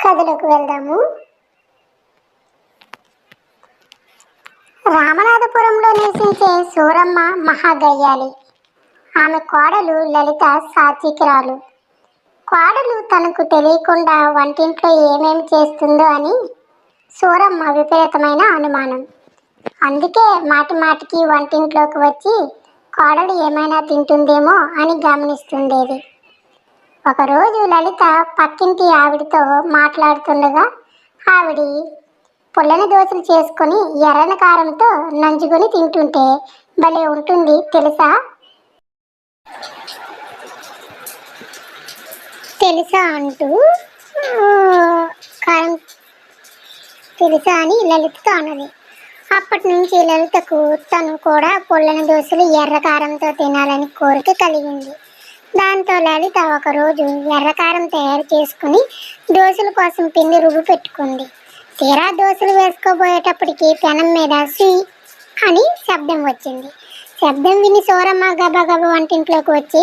కథలోకి వెళ్దాము. రామనాథపురంలో నివసించే సూరమ్మ మహాగయ్యాలి. ఆమె కోడలు లలిత సాత్వికురాలు. కోడలు తనకు తెలియకుండా వంటింట్లో ఏమేమి చేస్తుందో అని సూరమ్మ విపరీతమైన అనుమానం. అందుకే మాటి మాటికి వంటింట్లోకి వచ్చి కోడలు ఏమైనా తింటుందేమో అని గమనిస్తుండేది. ఒకరోజు లలిత పక్కింటి ఆవిడతో మాట్లాడుతుండగా ఆవిడ పుల్లని దోశలు చేసుకొని ఎర్రని కారంతో నంజుకొని తింటుంటే భలే ఉంటుంది తెలుసా తెలుసా అంటూ కారం తెలుసా అని లలితతో అన్నది. అప్పటి నుంచి లలితకు తను కూడా పుల్లని దోశలు ఎర్ర కారంతో తినాలని కోరిక కలిగింది. దాంతో లలిత ఒకరోజు ఎర్రకారం తయారు చేసుకుని దోశల కోసం పిండి రుబ్బు పెట్టుకుంది. తీరా దోశలు వేసుకోబోయేటప్పటికి పెనం మీద సి అని శబ్దం వచ్చింది. శబ్దం విని సూరమ్మ గబగబ వంటింట్లోకి వచ్చి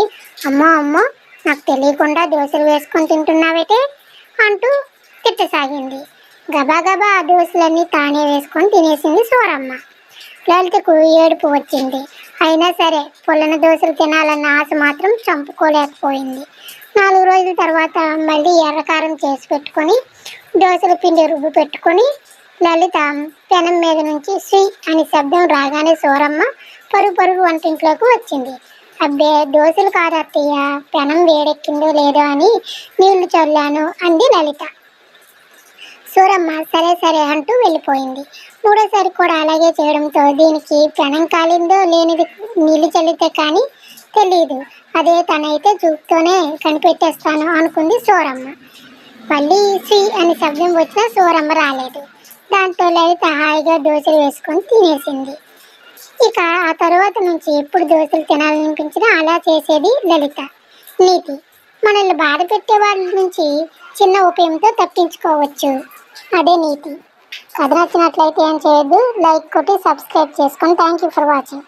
అమ్మో అమ్మో నాకు తెలియకుండా దోశలు వేసుకొని తింటున్నావేటే అంటూ తిట్టసాగింది. గబాగబా ఆ దోశలన్నీ తానే వేసుకొని తినేసింది సూరమ్మ. లలితకు ఏడుపు వచ్చింది. అయినా సరే పుల్లని దోశలు తినాలన్న ఆశ మాత్రం చంపుకోలేకపోయింది. 4 రోజుల తర్వాత మళ్ళీ ఎర్రకారం చేసి పెట్టుకొని దోశల పిండి రుబ్బు పెట్టుకొని లలిత పెనం మీద నుంచి శ్రీ అని శబ్దం రాగానే సూరమ్మ పరుగు వంటింట్లోకి వచ్చింది. అబ్బే దోశలు కాదు అత్తయ్య, పెనం వేడెక్కిందో లేదో అని నీళ్లు చల్లాను అంది లలిత. సూరమ్మ సరే సరే అంటూ వెళ్ళిపోయింది. 3వసారి కూడా అలాగే చేయడంతో దీనికి పెనం కాలిందో లేనిది నీళ్ళు చల్లితే కానీ తెలియదు. అదే తనైతే చూపుతోనే కనిపెట్టేస్తాను అనుకుంది సూరమ్మ. మళ్ళీ శ్రీ అని శబ్దం వచ్చినా సూరమ్మ రాలేదు. దాంతో లలిత హాయిగా దోశలు వేసుకొని తినేసింది. ఇక ఆ తర్వాత నుంచి ఎప్పుడు దోశలు తినాలనిపించినా అలా చేసేది లలిత. నీతి: మనల్ని బాధ పెట్టే వాళ్ళ నుంచి చిన్న ఉపయోగంతో తప్పించుకోవచ్చు. అదే నీతి. కథ నచ్చినట్లయితే ఏం చేయొద్దు, లైక్ కొట్టి సబ్స్క్రైబ్ చేసుకొని. Thank you for watching.